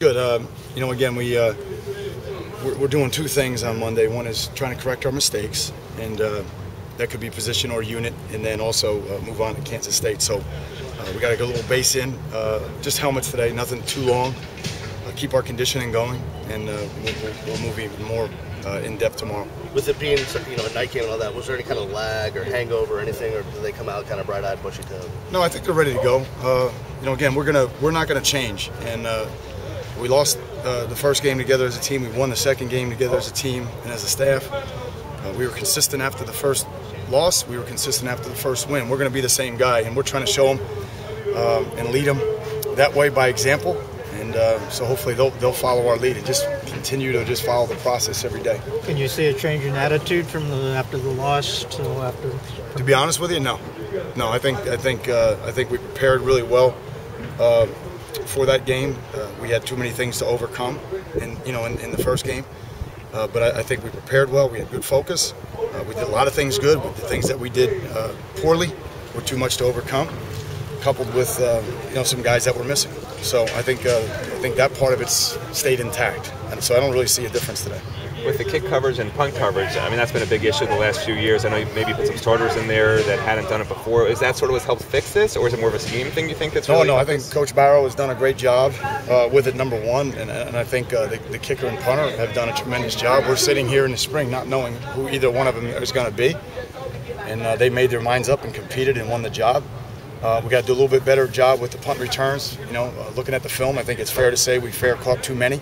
Good. Again, we're doing two things on Monday. One is trying to correct our mistakes, and that could be position or unit, and then also move on to Kansas State. So we got to get a little base in. Just helmets today, nothing too long. Keep our conditioning going, and we'll move even more in depth tomorrow. With it being a night game and all that, was there any kind of lag or hangover or anything, or did they come out kind of bright-eyed, bushy-tailed? No, I think they're ready to go. Again, we're not gonna change, and we lost the first game together as a team. We won the second game together as a team and as a staff. We were consistent after the first loss. We were consistent after the first win. We're going to be the same guy, and we're trying to show them and lead them that way by example. And so hopefully they'll follow our lead and just continue to just follow the process every day. Can you see a change in attitude from after the loss to after? To be honest with you, no. I think we prepared really well for that game. We had too many things to overcome, in the first game. But I think we prepared well. We had good focus. We did a lot of things good, but the things that we did poorly were too much to overcome, coupled with some guys that were missing. So I think that part of it's stayed intact, and so I don't really see a difference today. With the kick coverage and punt coverage, I mean, that's been a big issue the last few years. I know you maybe put some starters in there that hadn't done it before. Is that sort of what's helped fix this, or is it more of a scheme thing you think that's really No, I think Coach Barrow has done a great job with it, number one, and I think the kicker and punter have done a tremendous job. We're sitting here in the spring not knowing who either one of them is going to be, and they made their minds up and competed and won the job. We got to do a little bit better job with the punt returns. Looking at the film, I think it's fair to say we caught too many.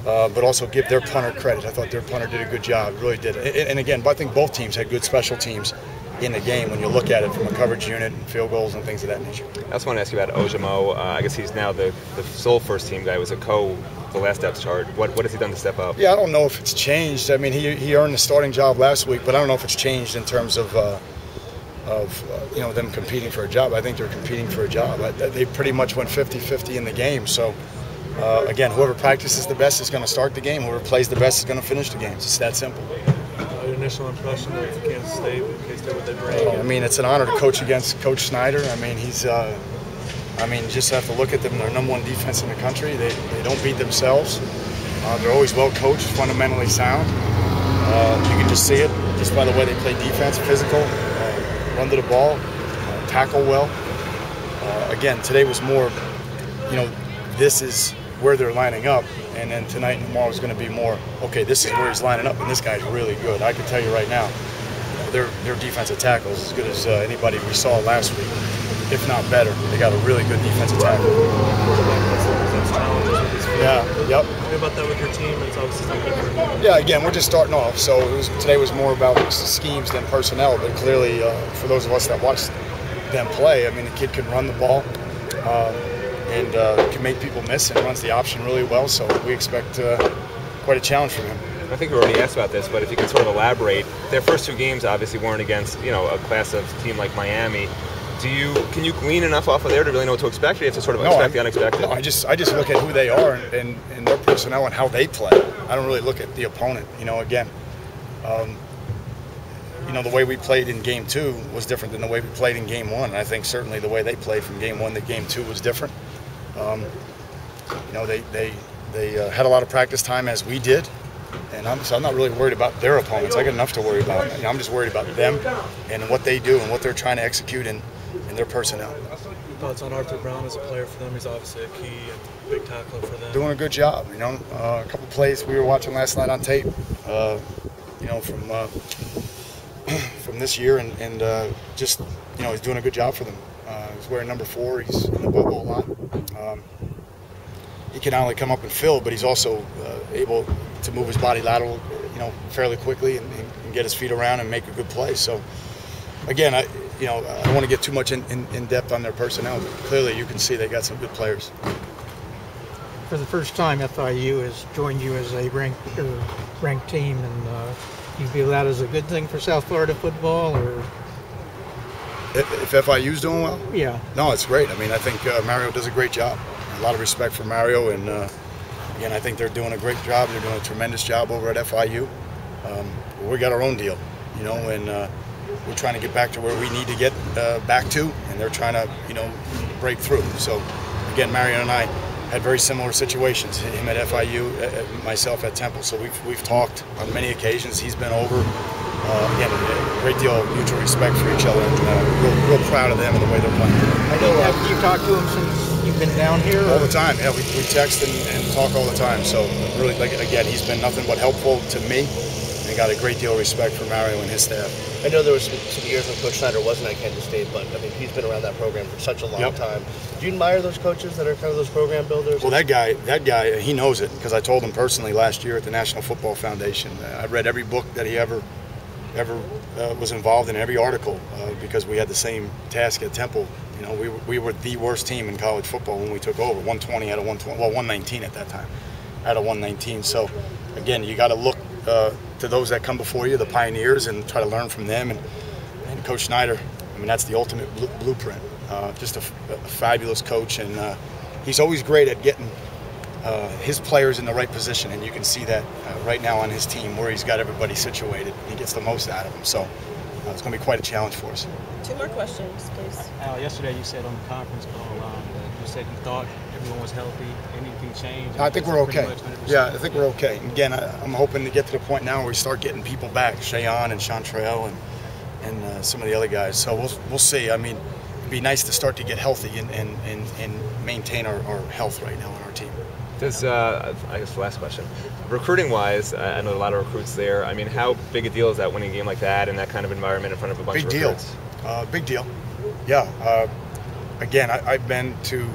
But also give their punter credit. I thought their punter did a good job, really did. And again, I think both teams had good special teams in the game when you look at it from a coverage unit and field goals and things of that nature. I also want to ask you about Ojimo. I guess he's now the sole first team guy. He was a the last depth chart. What has he done to step up? Yeah, I don't know if it's changed. I mean, he earned the starting job last week, but I don't know if it's changed in terms of them competing for a job. I think they're competing for a job. They pretty much went 50-50 in the game. So. Again, whoever practices the best is going to start the game. Whoever plays the best is going to finish the game. It's just that simple. Your initial impression of Kansas State, what they bring? I mean, it's an honor to coach against Coach Snyder. I mean, you just have to look at them. They're number one defense in the country. They don't beat themselves. They're always well coached, fundamentally sound. You can just see it just by the way they play defense, physical, run to the ball, tackle well. Again, today was more, this is where they're lining up, and then tonight and tomorrow is going to be more, okay, this is where he's lining up, and this guy's really good. I can tell you right now, their defensive tackle is as good as anybody we saw last week, if not better. They got a really good defensive tackle. Yeah, yep. What about that with your team? It's obviously not good. Yeah, again, we're just starting off, so today was more about schemes than personnel, but clearly for those of us that watched them play, I mean, the kid can run the ball. And can make people miss and runs the option really well, so we expect quite a challenge from him. I think we already asked about this, but if you can sort of elaborate, their first two games obviously weren't against a class of team like Miami. Can you glean enough off of there to really know what to expect, or do you have to sort of expect the unexpected? No, I just look at who they are and their personnel and how they play. I don't really look at the opponent. Again, the way we played in Game 2 was different than the way we played in Game 1. And I think certainly the way they played from Game 1 to Game 2 was different. They had a lot of practice time as we did, and so I'm not really worried about their opponents. I got enough to worry about. I'm just worried about them and what they do and what they're trying to execute in their personnel. Thoughts on Arthur Brown as a player for them? He's obviously a key and big tackler for them. Doing a good job. A couple plays we were watching last night on tape. From this year, and just he's doing a good job for them. He's wearing number 4. He's in the bubble a lot. He can not only come up and fill, but he's also able to move his body lateral, fairly quickly and get his feet around and make a good play. So, again, I don't want to get too much in depth on their personnel, but clearly you can see they got some good players. For the first time, FIU has joined you as a ranked team, and you view that as a good thing for South Florida football, or? If FIU's doing well? Yeah. No, it's great. I mean, I think Mario does a great job. A lot of respect for Mario, and again, I think they're doing a great job. They're doing a tremendous job over at FIU. We got our own deal, and we're trying to get back to where we need to get back to, and they're trying to, break through. So, again, Mario and I had very similar situations. Him at FIU, myself at Temple. So we've talked on many occasions. He's been over. Again, a great deal of mutual respect for each other, and real proud of them and the way they're playing. I know. Have you talked to him since you've been down here? All the time. Yeah, we text and talk all the time. So really, like, again, he's been nothing but helpful to me, and got a great deal of respect for Mario and his staff. I know there was some years when Coach Snyder wasn't at Kansas State, but I mean he's been around that program for such a long time. Do you admire those coaches that are kind of those program builders? Well, that guy, he knows it, because I told him personally last year at the National Football Foundation. I read every book that he ever was involved in, every article, because we had the same task at Temple. You know, we were the worst team in college football when we took over. 120 out of 120, well, 119 at that time, out of 119. So, again, you got to look to those that come before you, the pioneers, and try to learn from them. And Coach Snyder, I mean, that's the ultimate blueprint. Just a fabulous coach, and he's always great at getting his players in the right position, and you can see that right now on his team where he's got everybody situated. He gets the most out of them, so it's going to be quite a challenge for us. 2 more questions, please. Al, yesterday you said on the conference call you said you thought everyone was healthy. Anything changed? I think we're okay. Yeah, I think we're okay. Again, I'm hoping to get to the point now where we start getting people back, Shayon and Chantrell and some of the other guys. So we'll see. I mean, it'd be nice to start to get healthy and maintain our health right now on our team. Does I guess the last question, recruiting-wise, I know a lot of recruits there. I mean, how big a deal is that winning a game like that in that kind of environment in front of a bunch of recruits? Big deal. Yeah. Again, I've been to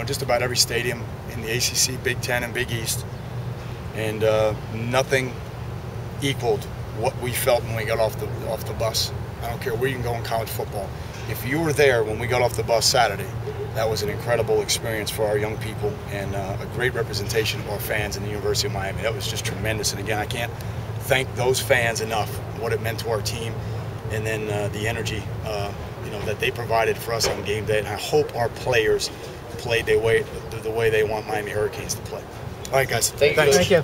just about every stadium in the ACC, Big Ten, and Big East, and nothing equaled what we felt when we got off the bus. I don't care where you can go in college football. If you were there when we got off the bus Saturday, that was an incredible experience for our young people, and a great representation of our fans in the University of Miami. That was just tremendous. And again, I can't thank those fans enough, what it meant to our team, and then the energy that they provided for us on game day. And I hope our players played the way they want Miami Hurricanes to play. All right, guys. Thank you. Thank you.